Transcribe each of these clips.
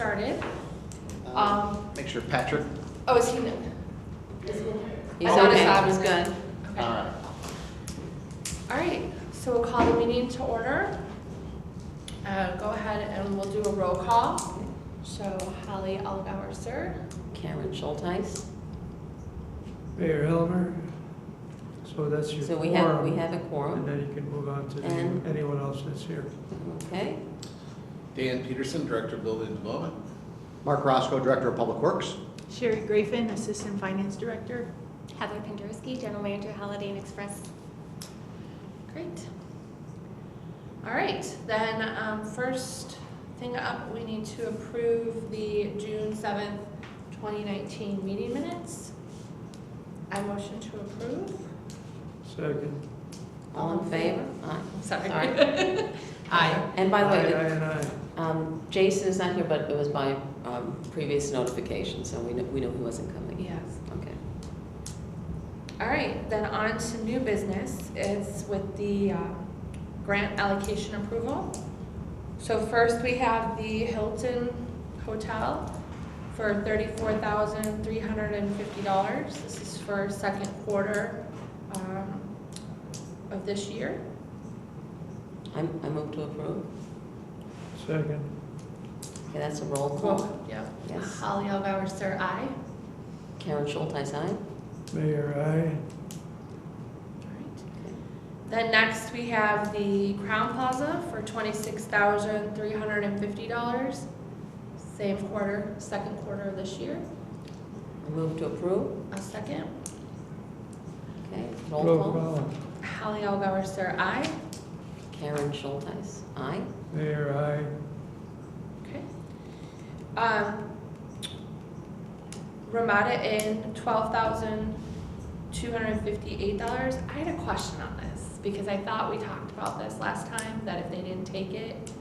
started. Make sure Patrick. Oh, is he new? He's I noticed okay, that. he's good. Okay. All right. All right, so we'll call the meeting to order. Go ahead and we'll do a roll call. So Holly Allgauer, sir. Karen Schulteis. Mayor Helmer, so that's your So we quorum. have a And quorum. then you can move on to And- anyone else that's here. Okay. Dan Peterson, Director of Building Development. Mark Roscoe, Director of Public Works. Sherry Grafin, Assistant Finance Director. Heather Pendersky, General Manager, Holiday Inn Express. Great. All right, then first thing up, we need to approve the June 7th, 2019 meeting minutes. I motion to approve. Second. All in favor? Aye. Sorry. Aye. And by the Aye, way, aye, aye. Jason is not here, but it was by previous notification, so we knew he wasn't coming. Yes. Okay. All right, then on to new business. It's with the grant allocation approval. So first we have the Hilton Hotel for $34,350. This is for second quarter of this year. I move to approve. Second. Okay, that's a roll call. Cool. Yep. Yes. Holly Allgauer, sir, aye. Karen Schulteis, aye. Mayor, aye. Then next we have the Crown Plaza for $26,350. Same quarter, second quarter of this year. I move to approve. A second. Okay, roll Roll call. call. Holly Allgauer, sir, aye. Karen Schulteis, aye. Mayor, aye. Okay. Ramada Inn, $12,258. I had a question on this because I thought we talked about this last time, that if they didn't take it,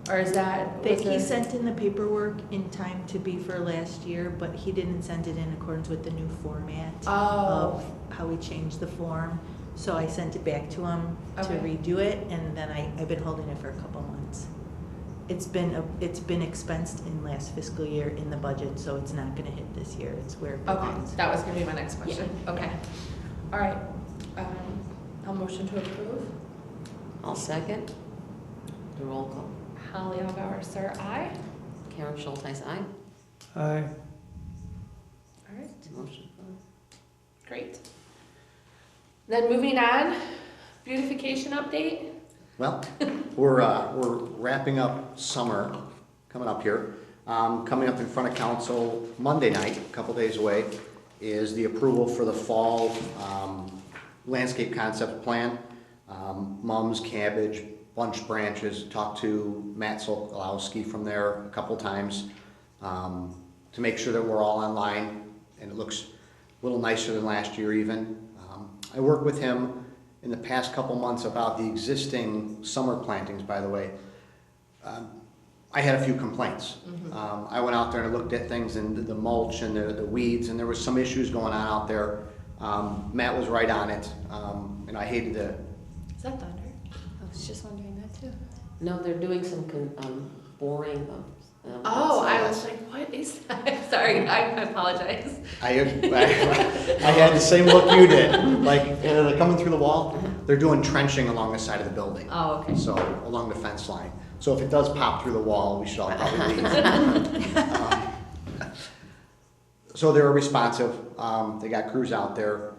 or is that? was He there- sent in the paperwork in time to be for last year, but he didn't send it in accordance with the new format Oh, of how we changed the form. So I sent it back to him to Okay. redo it, and then I've been holding it for a couple months. It's been expensed in last fiscal year in the budget, so it's not gonna hit this year. It's where it okay, belongs. that was gonna be my next question. Okay. All right. I'll motion to approve. I'll second. The roll call. Holly Allgauer, sir, aye. Karen Schulteis, aye. Aye. All right. Motion approved. Great. Then moving on, beautification update. Well, we're wrapping up summer coming up here. Coming up in front of council Monday night, a couple days away, is the approval for the fall landscape concept plan. Mums, cabbage, bunch branches. Talked to Matt Sokolowski from there a couple times to make sure that we're all on line and it looks a little nicer than last year even. I worked with him in the past couple months about the existing summer plantings, by the way. I had a few complaints. I went out there and looked at things and the mulch and the weeds, and there was some issues going on out there. Matt was right on it, and I hated to. Is that thunder? I was just wondering that too. No, they're doing some boring. Oh, I outside. was like, what is that? Sorry, I apologize. I had the same look you did. Like, they're coming through the wall. They're doing trenching along the side of the building. Oh, okay. So, along the fence line. So if it does pop through the wall, we should all probably leave. So they were responsive. They got crews out there.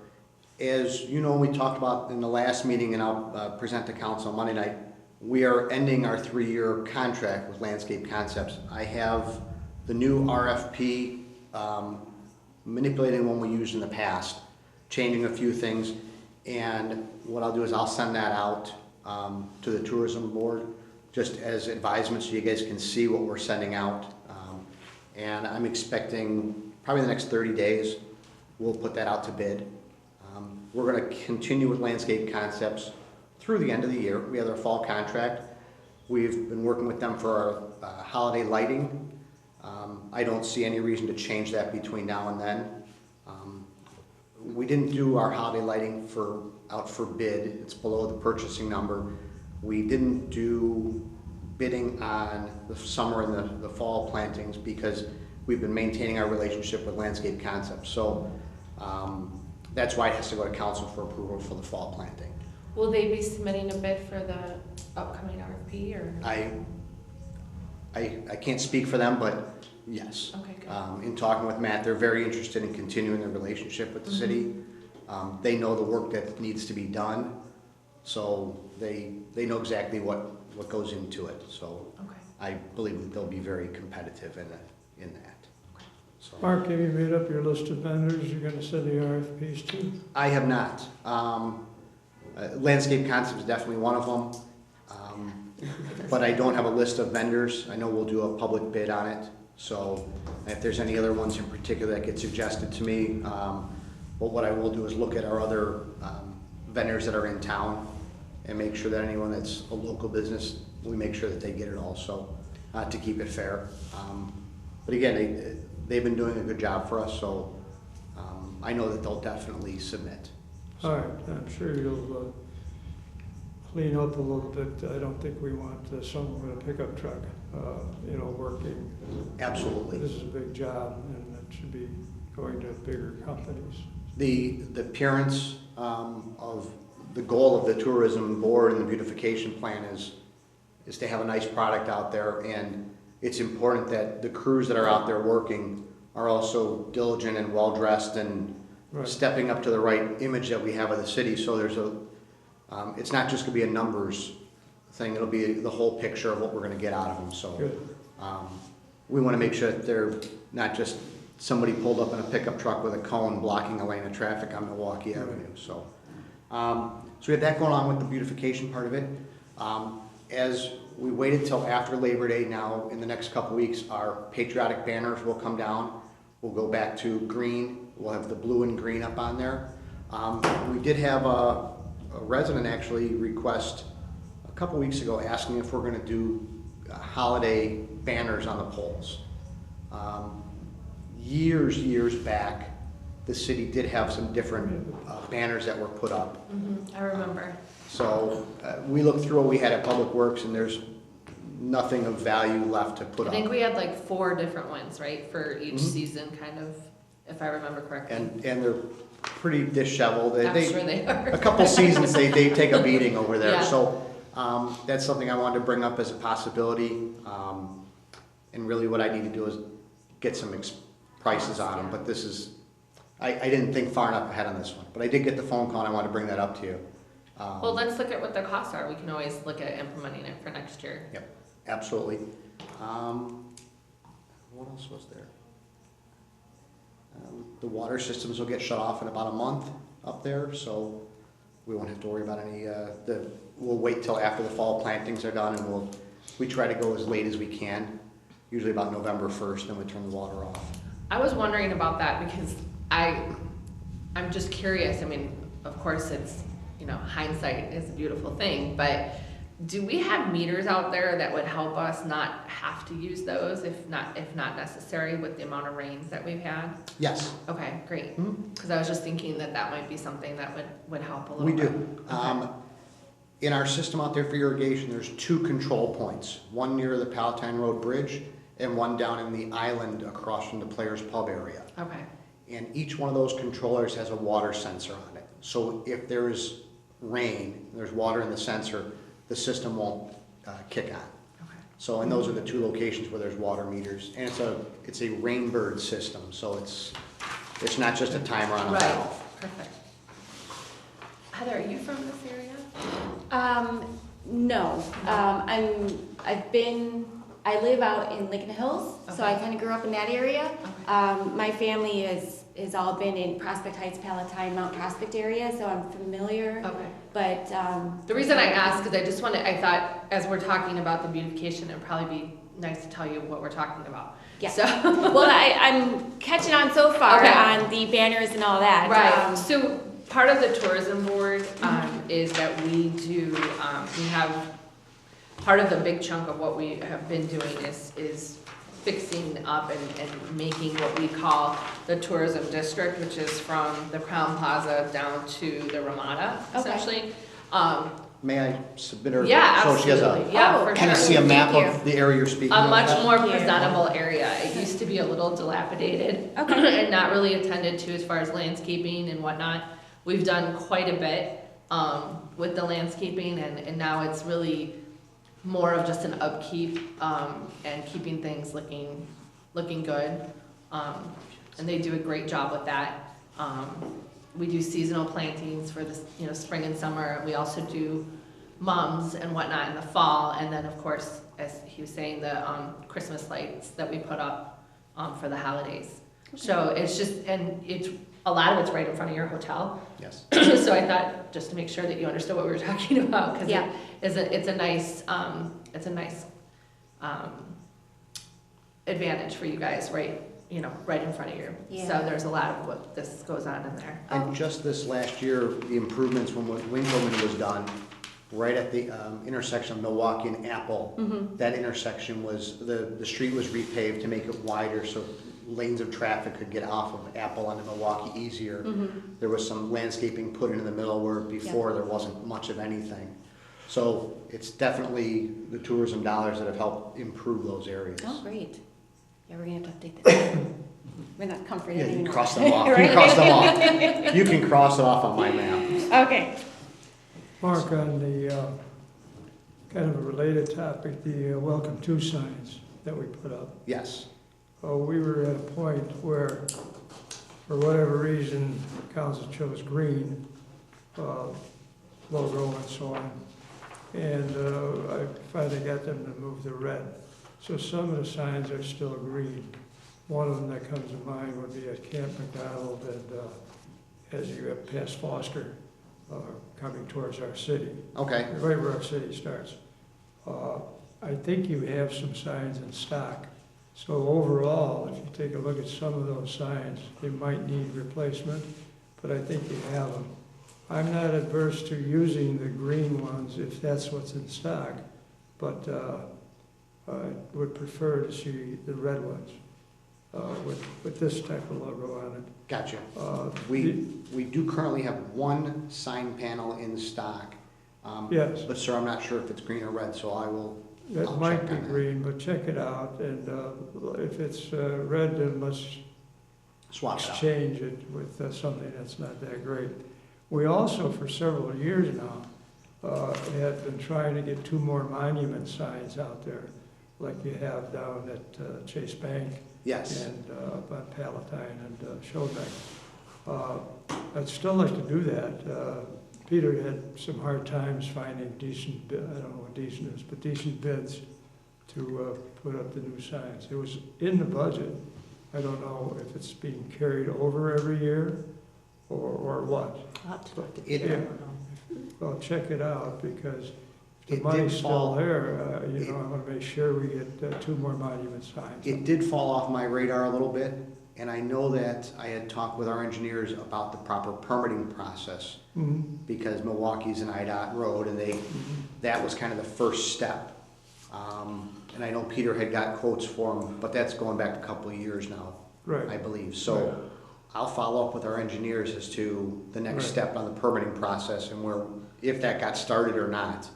As you know, we talked about in the last meeting, and I'll present to council Monday night, we are ending our 3-year contract with Landscape Concepts. I have the new RFP, manipulating one we used in the past, changing a few things, and what I'll do is I'll send that out to the tourism board just as advisement so you guys can see what we're sending out. And I'm expecting probably the next 30 days we'll put that out to bid. We're going to continue with Landscape Concepts through the end of the year. We have their fall contract. We've been working with them for our holiday lighting. I don't see any reason to change that between now and then. We didn't do our holiday lighting out for bid. It's below the purchasing number. We didn't do bidding on the summer and the fall plantings because we've been maintaining our relationship with Landscape Concepts. So that's why it has to go to council for approval for the fall planting. Will they be submitting a bid for the upcoming RFP or? I can't speak for them, but yes. Okay, good. In talking with Matt, they're very interested in continuing their relationship with the city. They know the work that needs to be done, so they know exactly what goes into it. So Okay. I believe that they'll be very competitive in that. So Mark, have you made up your list of vendors you're gonna send the RFPs to? I have not. Landscape Concepts is definitely one of them. But I don't have a list of vendors. I know we'll do a public bid on it. So if there's any other ones in particular that get suggested to me, but what I will do is look at our other vendors that are in town and make sure that anyone that's a local business, we make sure that they get it also, to keep it fair. But again, they've been doing a good job for us, so I know that they'll definitely submit. All right, I'm sure you'll clean up a little bit. I don't think we want someone with a pickup truck, working. Absolutely. This is a big job, and it should be going to bigger companies. The appearance of the goal of the tourism board and the beautification plan is to have a nice product out there, and it's important that the crews that are out there working are also diligent and well-dressed and Right. stepping up to the right image that we have of the city. So there's it's not just gonna be a numbers thing, it'll be the whole picture of what we're gonna get out of them. So Good. we wanna make sure that they're not just somebody pulled up in a pickup truck with a cone blocking a lane of traffic on Milwaukee Right. Avenue. So we have that going on with the beautification part of it. As we waited till after Labor Day, now in the next couple weeks, our patriotic banners will come down. We'll go back to green. We'll have the blue and green up on there. We did have a resident actually request a couple weeks ago asking if we're gonna do holiday banners on the poles. Years back, the city did have some different banners that were put up. I remember. So we looked through what we had at Public Works, and there's nothing of value left to put I up. think we had like 4 different ones, right, for each Mhm. season, kind of, if I remember correctly. And they're pretty disheveled. I'm sure they are. A couple seasons, they take a beating over there. Yeah. So that's something I wanted to bring up as a possibility. And really what I need to do is get some prices on them. But this is, I didn't think far enough ahead on this one. But I did get the phone call, and I wanted to bring that up to you. Well, let's look at what the costs are. We can always look at implementing it for next year. Yep, absolutely. What else was there? The water systems will get shut off in about a month up there, so we won't have to worry about any, we'll wait till after the fall plantings are done, and we try to go as late as we can, usually about November 1st, then we turn the water off. I was wondering about that because I'm just curious. I mean, of course, it's, hindsight is a beautiful thing, but do we have meters out there that would help us not have to use those if not necessary with the amount of rains that we've had? Yes. Okay, great. Mhm. Because I was just thinking that might be something that would help a little We bit. do. Okay. In our system out there for irrigation, there's 2 control points, one near the Palatine Road Bridge and one down in the island across from the Players Pub area. Okay. And each one of those controllers has a water sensor on it. So if there's rain, there's water in the sensor, the system won't kick on. Okay. So, and those are the 2 locations where there's water meters. And it's a Rainbird system, so it's not just a timer on a Right. valve. Perfect. Heather, are you from this area? No, I live out in Lincoln Hills, so I Okay. kind of grew up in that area. Okay. My family has all been in Prospect Heights, Palatine, Mount Prospect area, so I'm familiar. Okay. But, The reason I asked is I thought as we're talking about the beautification, it'd probably be nice to tell you what we're talking about. Yeah. So. well, I'm catching on so far Okay. on the banners and all that. Right, so part of the tourism board is that we do, we have, part of the big chunk of what we have been doing is fixing up and making what we call the tourism district, which is from the Crown Plaza down to the Ramada, Okay. essentially. May I submit her? Yeah, So she has absolutely, a, yeah, Oh, for can I sure. see a map Thank of the area you're speaking A of? much more Thank you. presentable area. It used to be a little dilapidated and not really attended to as far as landscaping and whatnot. We've done quite a bit with the landscaping, and now it's really more of just an upkeep and keeping things looking good. And they do a great job with that. We do seasonal plantings for the spring and summer. We also do mums and whatnot in the fall, and then of course, as he was saying, the Christmas lights that we put up for the holidays. So it's just, and it's a lot of it's right in front of your hotel. Yes. So I thought just to make sure that you understood what we were talking about, because Yeah. it's a nice advantage for you guys, right? Right in front of you. Yeah. So there's a lot of what this goes on in there. And just this last year, the improvements when Winkleman was done, right at the intersection of Milwaukee and Apple, that intersection was, the street was repaved to make it wider so lanes of traffic could get off of Apple onto Milwaukee easier. There was some landscaping put into the middle where before there wasn't much of anything. So it's definitely the tourism dollars that have helped improve those areas. Oh, great. Yeah, we're gonna have to update this. We're not comforted Yeah, you anymore. can cross them off. You can cross them off. You can cross it off on my map. Okay. Mark, on the, kind of a related topic, the welcome to signs that we put up. Yes. We were at a point where, for whatever reason, council chose green logo and so on. And I finally got them to move the red. So some of the signs are still green. One of them that comes to mind would be at Camp McDonald and as you get past Foster, coming towards our city. Okay. Right where our city starts. I think you have some signs in stock. So overall, if you take a look at some of those signs, they might need replacement, but I think you have them. I'm not adverse to using the green ones if that's what's in stock, but I would prefer to see the red ones with this type of logo on it. Gotcha. Uh, We do currently have one sign panel in stock. Yes. But sir, I'm not sure if it's green or red, so I'll That might check be on that. green, but check it out, and if it's red, then let's Swap it out. exchange it with something that's not that great. We also, for several years now, have been trying to get 2 more monument signs out there, like you have down at Chase Bank Yes. and up on Palatine and Schoenbeck. I'd still like to do that. Peter had some hard times finding decent, I don't know what decent is, but decent bids to put up the new signs. It was in the budget. I don't know if it's being carried over every year or what. I'll have to talk to It- Peter, I don't know. Well, check it out, because if the It money's did still fall- there, I want to make sure we get 2 more monument signs. It did fall off my radar a little bit, and I know that I had talked with our engineers about the proper permitting process, Mhm. because Milwaukee's an IDOT road, and that was kind of the first step. And I know Peter had got quotes for them, but that's going back a couple of years now, I Right. believe. So I'll follow up with our engineers as to the next Right. step on the permitting process and where, if that got started or not.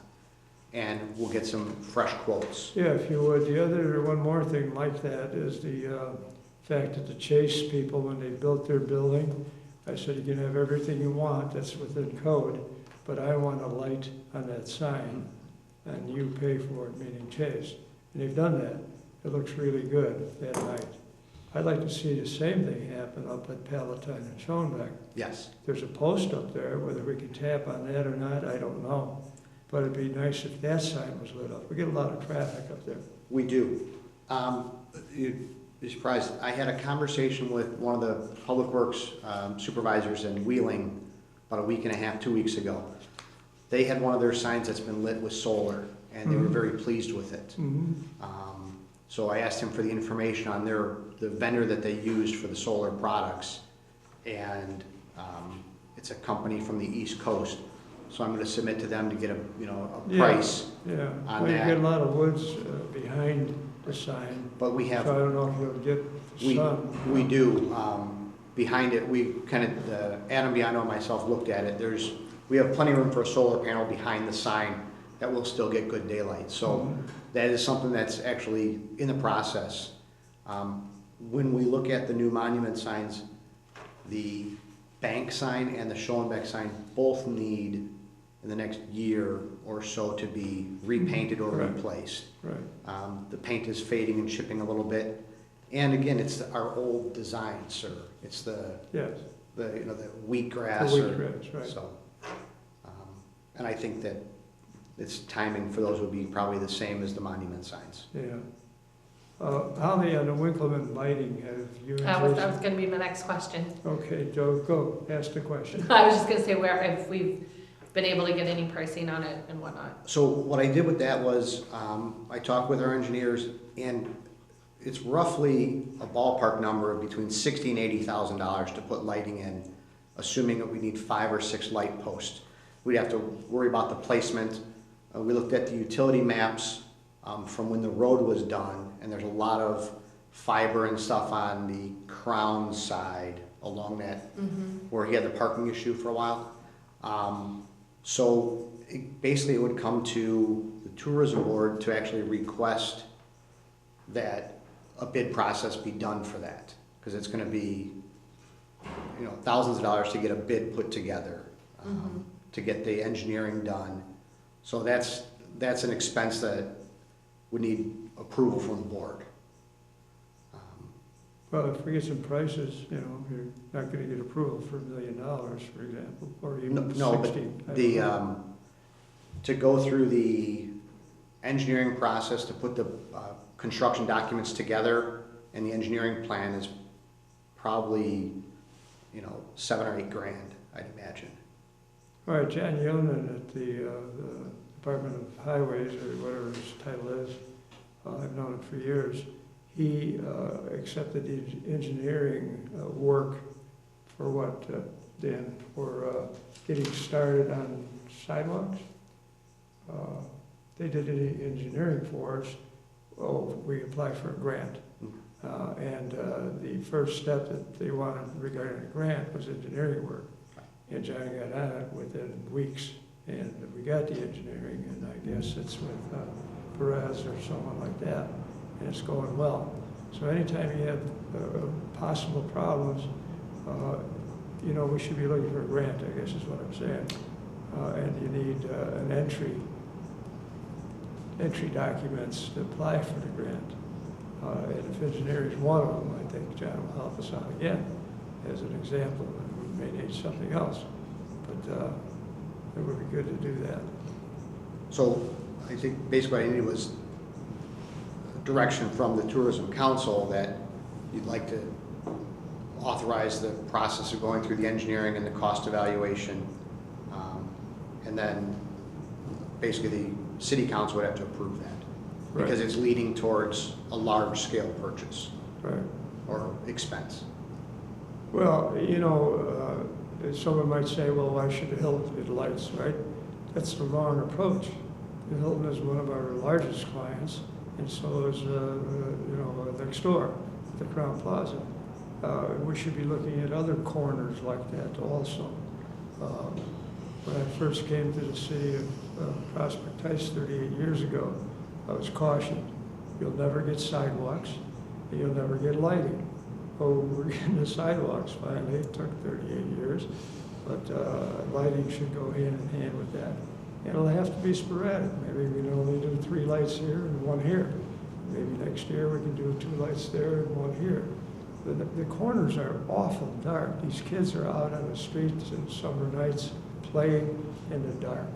And we'll get some fresh quotes. Yeah, if you would. One more thing like that is the fact that the Chase people, when they built their building, I said, you can have everything you want, that's within code, but I want a light on that sign, and you pay for it, meaning Chase. And they've done that. It looks really good that night. I'd like to see the same thing happen up at Palatine and Schoenbeck. Yes. There's a post up there, whether we can tap on that or not, I don't know. But it'd be nice if that sign was lit up. We get a lot of traffic up there. We do. You'd be surprised, I had a conversation with one of the Public Works supervisors in Wheeling about a week and a half, 2 weeks ago. They had one of their signs that's been lit with solar, and they were very pleased with it. So I asked him for the information on the vendor that they used for the solar products, and it's a company from the East Coast. So I'm going to submit to them to get a price. Yeah, On well, you that. get a lot of woods behind the sign, But we so I have, don't know if you'll get the sun. we do, behind it, we kind of, Adam Biano and myself looked at it, we have plenty of room for a solar panel behind the sign that will still get good daylight. So that is something that's actually in the process. When we look at the new monument signs, the bank sign and the Schoenbeck sign both need in the next year or so to be repainted or Right. replaced. Right. The paint is fading and chipping a little bit. And again, it's our old design, sir. It's the Yes, the the wheatgrass. wheatgrass, right. So, and I think that its timing for those would be probably the same as the monument signs. Yeah. Holly, on the Winkleman lighting, have you? That was gonna be my next question. Okay, Joe, go, ask the question. I was just gonna say where, if we've been able to get any pricing on it and whatnot. So what I did with that was, I talked with our engineers, and it's roughly a ballpark number of between $60,000 and $80,000 to put lighting in, assuming that we need 5 or 6 light posts. We'd have to worry about the placement. We looked at the utility maps from when the road was done, and there's a lot of fiber and stuff on the Crown side along that, where he had the parking issue for a while. So basically it would come to the tourism board to actually request that a bid process be done for that, because it's going to be, you know, thousands of dollars to get a bid put together, to get the engineering done. So that's an expense that would need approval from the board. Well, if we get some prices, you know, you're not gonna get approval for $1 million, for example, or even No, but 60. I don't the, know. to go through the engineering process to put the construction documents together, and the engineering plan is probably, you know, $7 or $8 grand, I'd imagine. All right, John Yonan at the Department of Highways, or whatever his title is, I've known him for years. He accepted the engineering work for what, Dan, for getting started on sidewalks. They did the engineering for us. Oh, we applied for a grant. And the first step that they wanted regarding a grant was engineering work. And John got on it within weeks, and we got the engineering, and I guess it's with Perez or someone like that, and it's going well. So anytime you have possible problems, you know, we should be looking for a grant, I guess is what I'm saying. And you need an entry documents to apply for the grant. And if engineering is one of them, I think John will help us out again as an example. We may need something else, but it would be good to do that. So I think basically what I needed was direction from the Tourism Council that you'd like to authorize the process of going through the engineering and the cost evaluation. And then basically the city council would have to approve that. Right. Because it's leading towards a large scale purchase Right. or expense. Well, you know, someone might say, well, why should the Hilton get lights, right? That's the wrong approach. The Hilton is one of our largest clients, and so is, you know, next door, the Crown Plaza. We should be looking at other corners like that also. When I first came to the city of Prospect Heights 38 years ago, I was cautioned. You'll never get sidewalks, and you'll never get lighting. Oh, we're getting the sidewalks finally. It took 38 years, but lighting should go hand in hand with that. And it'll have to be sporadic. Maybe we can only do 3 lights here and 1 here. Maybe next year we can do 2 lights there and 1 here. The corners are awful dark. These kids are out on the streets in summer nights playing in the dark.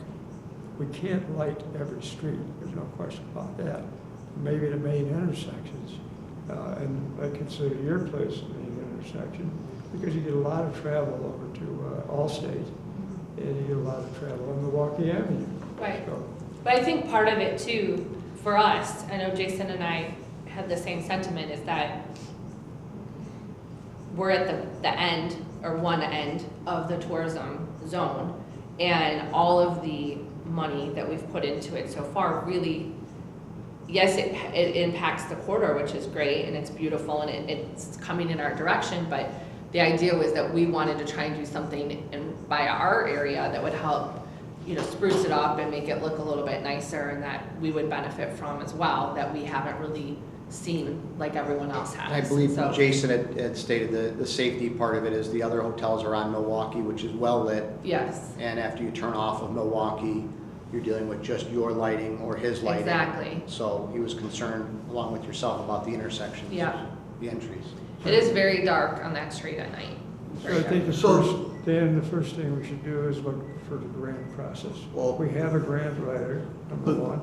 We can't light every street. There's no question about that. Maybe the main intersections. And I consider your place the main intersection because you get a lot of travel over to Allstate, and you get a lot of travel on Milwaukee Avenue. Right. So, But I think part of it too, for us, I know Jason and I had the same sentiment, is that we're at the end, or one end, of the tourism zone, and all of the money that we've put into it so far really, yes, it impacts the corridor, which is great, and it's beautiful, and it's coming in our direction, but the idea was that we wanted to try and do something by our area that would help, spruce it up and make it look a little bit nicer, and that we would benefit from as well, that we haven't really seen like everyone else has. I believe So- Jason had stated the safety part of it is the other hotels are on Milwaukee, which is well lit. Yes, And after you turn off of Milwaukee, you're dealing with just your lighting or his lighting. exactly. So he was concerned, along with yourself, about the intersections. Yeah. The entries. It is very dark on that street at night. So I think the first thing we should do is look for the grant process. Well- We have a grant writer, number But one,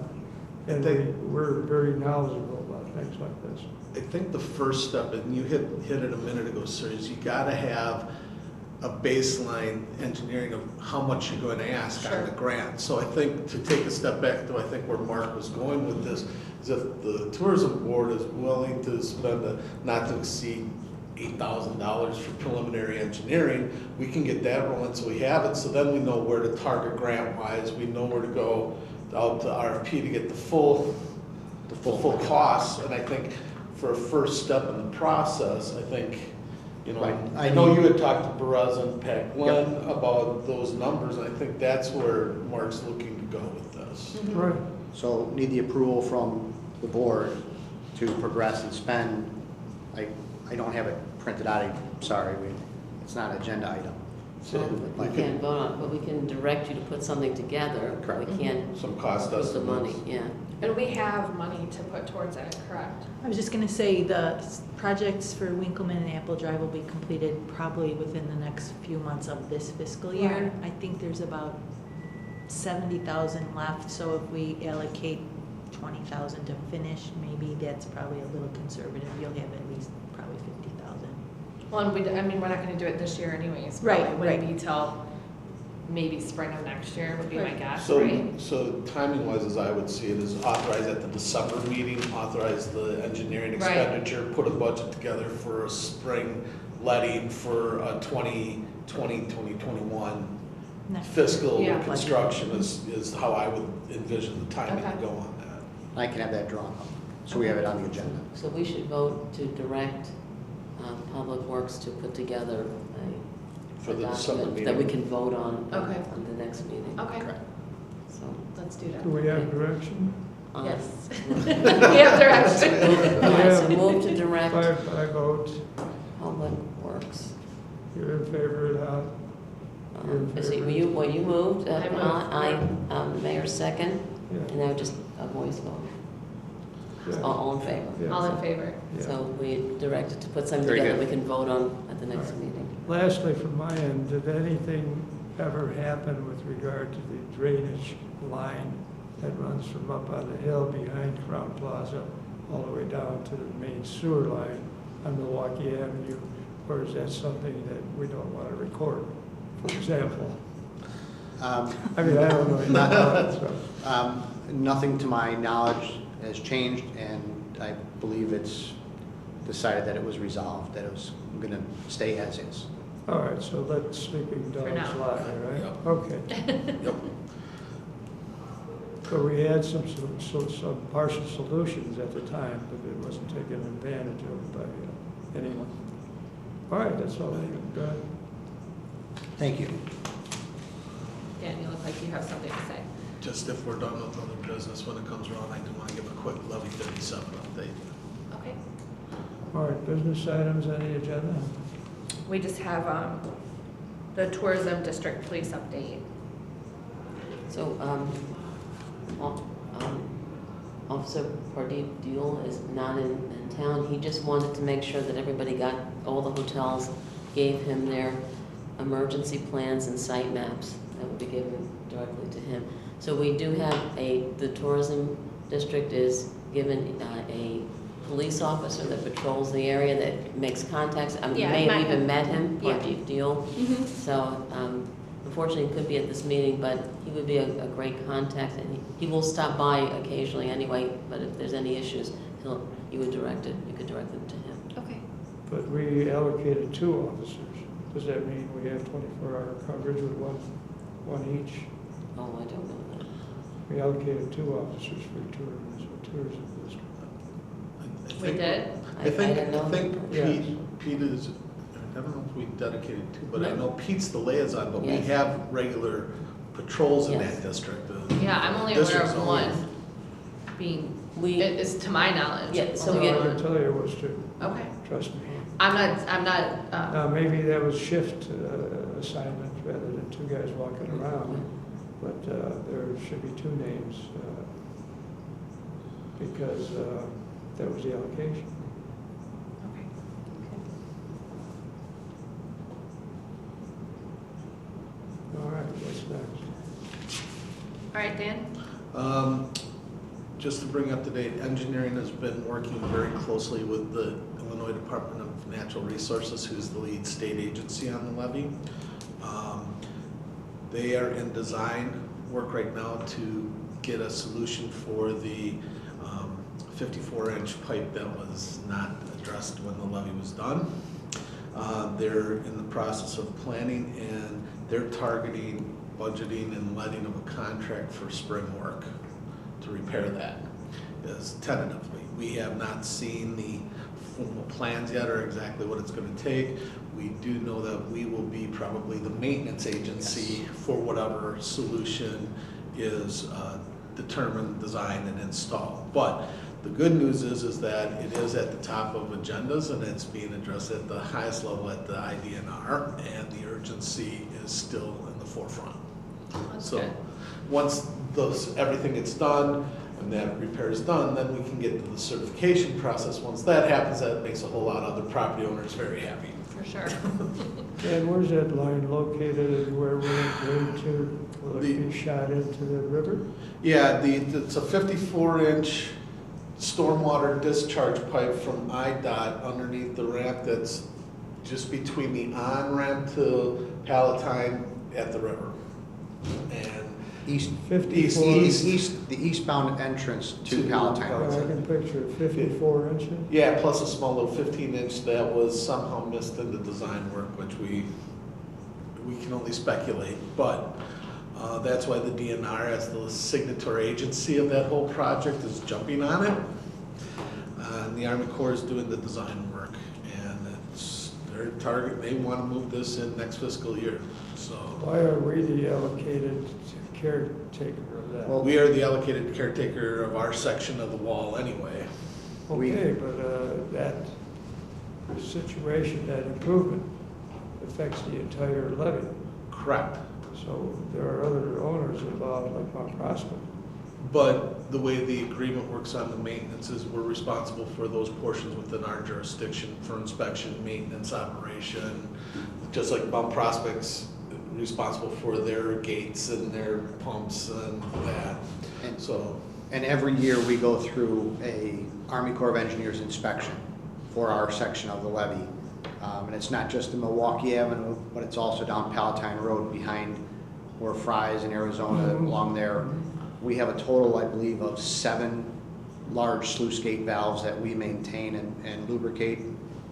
I and think- we're very knowledgeable about things like this. I think the first step, and you hit it a minute ago, sir, is you gotta have a baseline engineering of how much you're going to ask on the grant. So I think, to take a step back to, I think where Mark was going with this, is if the tourism board is willing to spend not to exceed $8,000 for preliminary engineering, we can get that rolling, so we have it, so then we know where to target grant-wise, we know where to go out to RFP to get the full costs. And I think for a first step in the process, I think, Right. I know you had talked to Perez and Pat Glenn about those numbers, and I think that's where Mark's looking to go with this. Right. So need the approval from the board to progress and spend. I don't have it printed out, I'm sorry, it's not an agenda item. So we can't vote on it, but we can direct you to put something together. Correct. We can't Some cost put the money, estimates. yeah. And we have money to put towards it, correct? I was just gonna say, the projects for Winkleman and Apple Drive will be completed probably within the next few months of this fiscal year. Right. I think there's about 70,000 left, so if we allocate 20,000 to finish, maybe that's probably a little conservative. You'll have at least probably 50,000. Well, and we're not gonna do it this year anyways. Right, Probably wouldn't right. be till maybe spring of next year would be my Right. guess, So, right? so timing wise, as I would see it, is authorize at the December meeting, authorize the engineering Right. expenditure, put a budget together for a spring letting for 2021 Next fiscal Yeah. construction is how I would envision the timing to Okay. go on that. I can have that drawn up, so we have it on the agenda. So we should vote to direct Public Works to put together For a the December document that we meeting. can vote on Okay. on the next meeting. Okay, So, let's do that. Do we have direction? Yes. We have direction. All right, so move to direct I vote, Public Works. you're in favor of that? You're in Is it, favor? you moved? I moved. The mayor's second, Yeah, and now just a voice vote. yeah, All in favor? yeah. All in favor? Yeah. So we directed to put something Very together good. we can vote on at the next All right. meeting. Lastly, from my end, did anything ever happen with regard to the drainage line that runs from up on the hill behind Crown Plaza all the way down to the main sewer line on Milwaukee Avenue? Or is that something that we don't want to record, for example? I mean, I don't know anything about it, so. Nothing to my knowledge has changed, and I believe it's decided that it was resolved, that it was gonna stay as is. All right, so let sleeping dogs now. lie, right? Yep. Okay. Yep. So we had some partial solutions at the time, but it wasn't taken advantage of by anyone. All right, that's all I got. Thank you. Dan, you look like you have something to say. Just if we're done with other business, when it comes around, I do want to give a quick levy 57 update. Okay. All right, business items on the agenda? We just have, the tourism district police update. So, Officer Pardeep Dule is not in town. He just wanted to make sure that everybody got, all the hotels gave him their emergency plans and site maps that would be given directly to him. So we do have the tourism district is given a police officer that patrols the area, that makes contacts. You Yeah, may I have met even him. met him, Yeah. Pardeep Dule. So, unfortunately, he couldn't be at this meeting, but he would be a great contact, and he will stop by occasionally anyway, but if there's any issues, you could direct them to him. Okay. But we allocated 2 officers. Does that mean we have 24-hour coverage with one each? Oh, I don't know that. We allocated 2 officers for tourism district. We did? I didn't know. I think Yeah. Pete is, I don't know if we dedicated two, but I No. know Pete's the liaison, but we Yes. have regular patrols in Yes. that district. Yeah, I'm only aware District's of only- one being, We, it is to my knowledge. Yeah, so only we I one. can tell you it was two, Okay, trust me. I'm not, Now, maybe that was shift assignment rather than two guys walking around, but there should be two names because that was the allocation. okay. All right, what's next? All right, Dan? Just to bring up to date, engineering has been working very closely with the Illinois Department of Natural Resources, who's the lead state agency on the levee. They are in design work right now to get a solution for the 54-inch pipe that was not addressed when the levee was done. They're in the process of planning, and they're targeting budgeting and letting of a contract for spring work to repair that, is tentatively. We have not seen the formal plans yet or exactly what it's going to take. We do know that we will be probably the maintenance agency for whatever solution is determined, designed, and installed. But the good news is that it is at the top of agendas, and it's being addressed at the highest level at the IDNR, and the urgency is still in the forefront. That's So good. once everything gets done and that repair is done, then we can get to the certification process. Once that happens, that makes a whole lot of other property owners very happy. For sure. And where's that line located and where will it go to? Will it be shot into the river? Yeah, it's a 54-inch stormwater discharge pipe from IDOT underneath the ramp that's just between the on-ramp to Palatine at the river. And East, 54. the eastbound entrance to To Palatine. I can picture it, 54 inches. yeah, plus a small little 15-inch that was somehow missed in the design work, which we can only speculate. But that's why the DNR, as the signatory agency of that whole project, is jumping on it. And the Army Corps is doing the design work, and it's their target. They want to move this in next fiscal year. So Why are we the allocated caretaker of that? Well, we are the allocated caretaker of our section of the wall anyway. Okay, but that situation, that improvement affects the entire levee. Correct. So there are other owners involved, like Mount Prospect. But the way the agreement works on the maintenance is we're responsible for those portions within our jurisdiction for inspection, maintenance, operation. Just like Mount Prospect's responsible for their gates and their pumps and that. And- So, And every year we go through a Army Corps of Engineers inspection for our section of the levee. And it's not just in Milwaukee Avenue, but it's also down Palatine Road behind where Fry's in Arizona, along there. We have a total, I believe, of 7 large sluice gate valves that we maintain and lubricate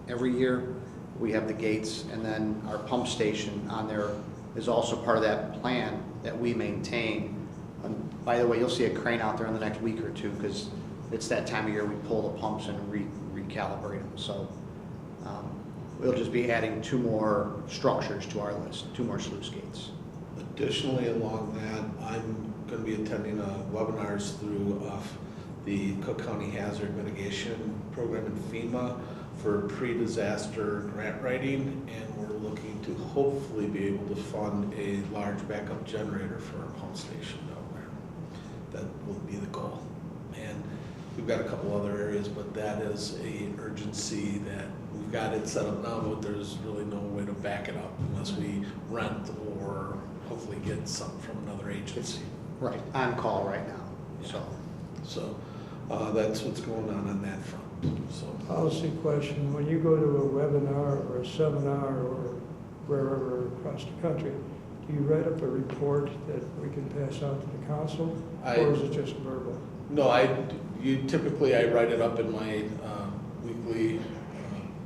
every year. We have the gates, and then our pump station on there is also part of that plan that we maintain. By the way, you'll see a crane out there in the next week or two, because it's that time of year we pull the pumps and recalibrate them. So we'll just be adding 2 more structures to our list, 2 more sluice gates. additionally along that, I'm going to be attending webinars through the Cook County Hazard Mitigation Program in FEMA for pre-disaster grant writing, and we're looking to hopefully be able to fund a large backup generator for our pump station down there. That will be the goal. And we've got a couple other areas, but that is a urgency that we've got it set up now, but there's really no way to back it up unless we rent or hopefully get something from another agency. Right, on call right now, so. So that's what's going on that front. So Policy question, when you go to a webinar or a seminar or wherever across the country, do you write up a report that we can pass out to the council? Or is it just verbal? no, I write it up in my weekly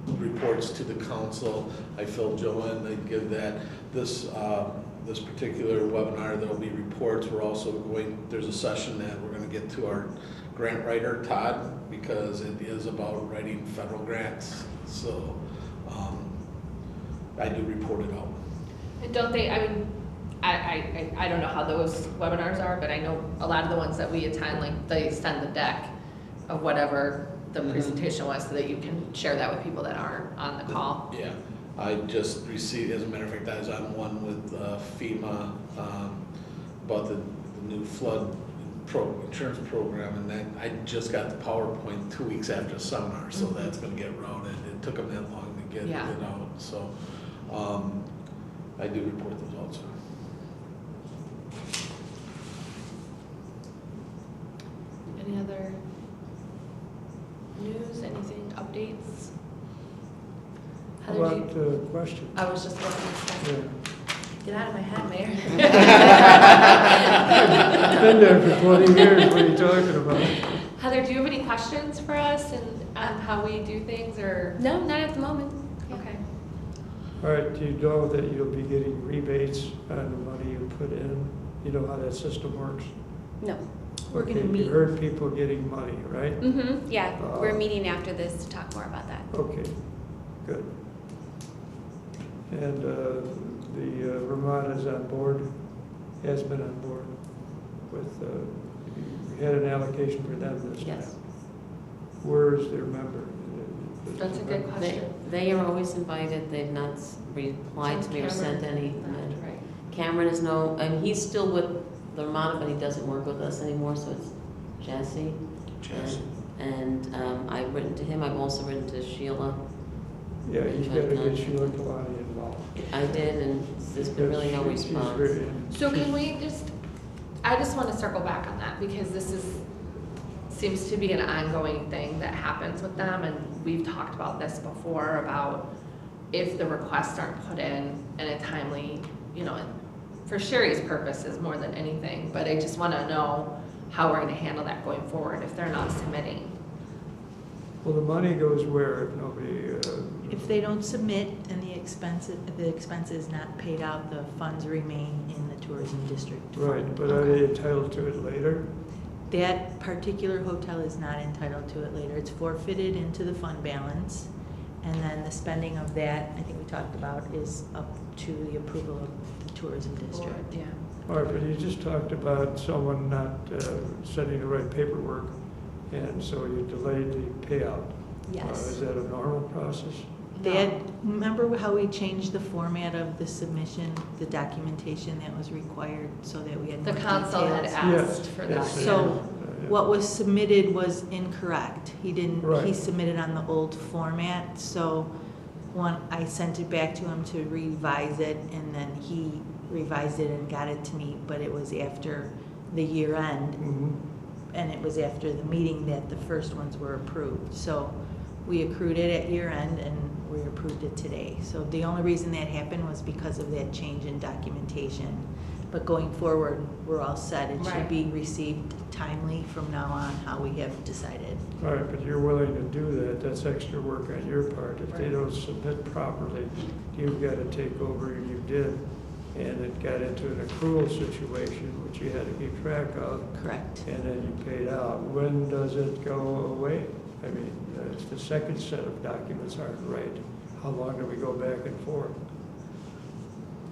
reports to the council. I fill Joe in, they give that. This particular webinar, there'll be reports. We're also there's a session that we're going to get to our grant writer, Todd, because it is about writing federal grants. So I do report it out. And don't they, I mean, I don't know how those webinars are, but I know a lot of the ones that we attend, like, they send the deck of whatever the presentation was so that you can share that with people that aren't on the call. Yeah, I just received, as a matter of fact, I was on one with FEMA about the new flood insurance program, and then I just got the PowerPoint 2 weeks after the seminar, so that's gonna get routed. It took them that long to get it out, so I do report those also. Any other news, anything, updates? How Heather, do about you- questions? I was just looking to say, Yeah. get out of my head, Mayor. Been there for 20 years, what are you talking about? Heather, do you have any questions for us and how we do things, or? No, not at the moment. Okay. All right, do you know that you'll be getting rebates on the money you put in? You know how that system works? No. We're gonna Okay, meet. You heard people getting money, right? Mm-hmm, yeah, we're meeting after this to talk more about that. Okay, good. And the Vermont is on board, has been on board with, you had an allocation for them this time. Yes. Where is their member? That's a good They, question. they are always invited, they've not replied to me or sent any. Right. Cameron is no, and he's still with the Vermont, but he doesn't work with us anymore, so it's Jesse. Jesse. And I've written to him, I've also written to Sheila. Yeah, you've got to get Sheila Kalani involved. I did, and there's been really no She's response. very- So can we I just want to circle back on that, because seems to be an ongoing thing that happens with them, and we've talked about this before, about if the requests aren't put in a timely, for Sherry's purposes more than anything, but I just want to know how we're going to handle that going forward if they're not submitting. Well, the money goes where if nobody, If they don't submit and the expense is not paid out, the funds remain in the tourism district fund. right, but are they entitled to it later? That particular hotel is not entitled to it later. It's forfeited into the fund balance. And then the spending of that, I think we talked about, is up to the approval of the tourism district. Yeah. All right, but you just talked about someone not sending the right paperwork, and so you delayed the payout. Yes. Is that a normal process? Remember how we changed the format of the submission, the documentation that was required so that we had The more council had details? asked Yes, for that. yes, So, yeah. What was submitted was incorrect. He Right. submitted on the old format, so I sent it back to him to revise it, and then he revised it and got it to me, but it was after the year end, Mhm. and it was after the meeting that the first ones were approved. So we accrued it at year end, and we approved it today. So the only reason that happened was because of that change in documentation. But going forward, we're all set. It Right. should be received timely from now on, how we have decided. All right, but you're willing to do that, that's extra work on your part. If they Right. don't submit properly, you've got to take over, and you did, and it got into an accrual situation, which you had to keep track of, Correct. and then you paid out. When does it go away? I mean, if the second set of documents aren't right, how long do we go back and forth?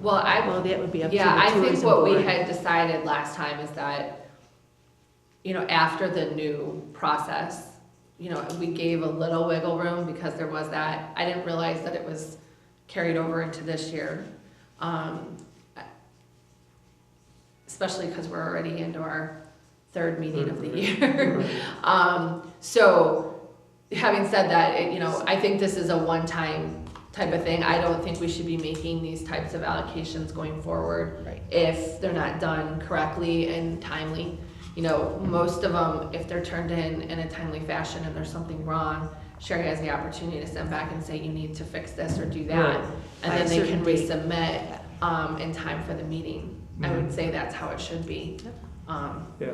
Well, Well, that would be up to the Yeah, I think tourism what we board. had decided last time is that, after the new process, we gave a little wiggle room because there was that. I didn't realize that it was carried over into this year. Especially because we're already into our third meeting of the year. Right. So, having said that, I think this is a one-time type of thing. I don't think we should be making these types of allocations going forward Right. if they're not done correctly and timely. Most of them, if they're turned in a timely fashion and there's something wrong, Sherry has the opportunity to send back and say, you need to fix this or do that. Right. And By then a they can certain date. resubmit in time for the meeting. I would say that's how it should be. Yeah,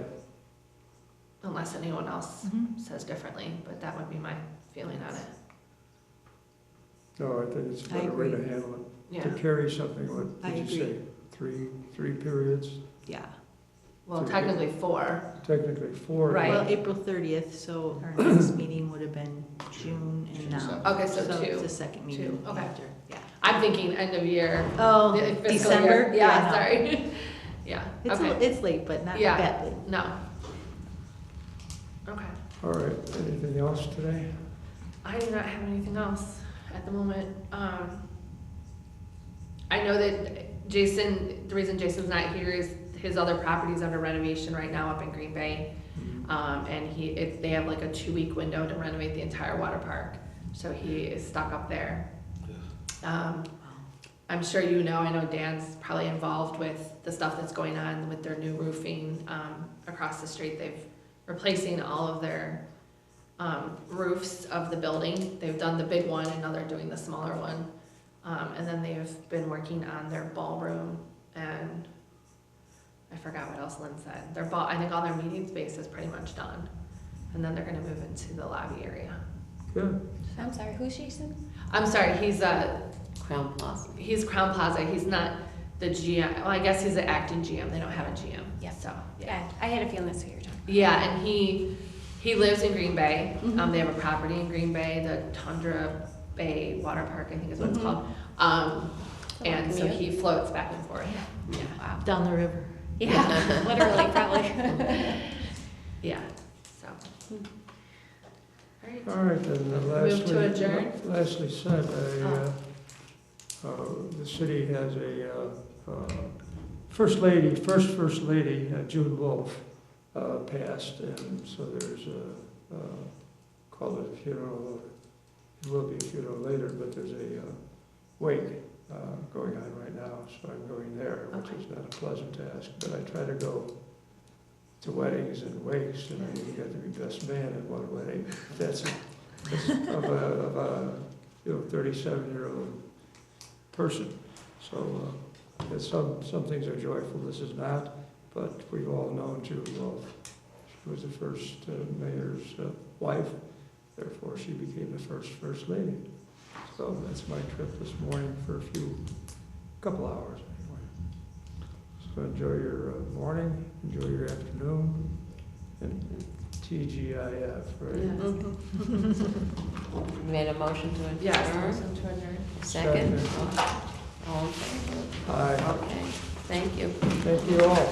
Unless anyone else Mhm. says differently, but that would be my feeling on it. no, I think it's a I better way to agree. handle it. Yeah. To carry something, what I did you agree. say, three periods? Yeah. Well, So- technically 4. Technically four. Right. Well, April 30th, so our next meeting would have been June and now. Okay, so 2. it's the second meeting 2, okay. after, yeah. I'm thinking end of year. Oh, the fiscal December? year. Yeah, no. sorry. Yeah, okay. It's late, but not Yeah. badly. No. Okay. All right, anything else today? I do not have anything else at the moment. I know that Jason, the reason Jason's not here is his other property's under renovation right now up in Green Bay. And they have like a 2-week window to renovate the entire water park. So he is stuck up there. I'm sure you know, I know Dan's probably involved with the stuff that's going on with their new roofing, across the street. They've replacing all of their, roofs of the building. They've done the big one and now they're doing the smaller one. And then they've been working on their ballroom and I forgot what else Lynn said. I think all their meeting space is pretty much done. And then they're gonna move into the lobby area. Good. I'm sorry, who's Jason? I'm sorry, he's Crown Plaza. Crown Plaza, he's not the GM, well, I guess he's the acting GM, they don't have a GM. Yep. So, Yeah, I had a feeling that's who you were talking about. Yeah, and he lives in Green Bay. Mhm. They have a property in Green Bay, the Tundra Bay Water Park, I think is what it's Mhm. called. And so he floats back and forth. Yeah. Wow. Down the river. Yeah, literally, probably. Yeah, so. All right. All right, then, Move to adjourn? lastly said, the city has a first lady, June Wolf, passed, and so there's called a funeral. It will be a funeral later, but there's a wake going on right now, so I'm going there, which Okay. is not a pleasant task, but I try to go to weddings and wakes, and I even got to be best man at one wedding. That's of a 37-year-old person. So some things are joyful. This is not, but we've all known June Wolf. She was the first mayor's wife. Therefore, she became the first lady. So that's my trip this morning for a couple hours anyway. So enjoy your morning, enjoy your afternoon, and TGIF, right? Yeah. You made a motion to adjourn? Yes, motion to adjourn. Second? All in favor? Aye. Okay, thank you. Thank you all.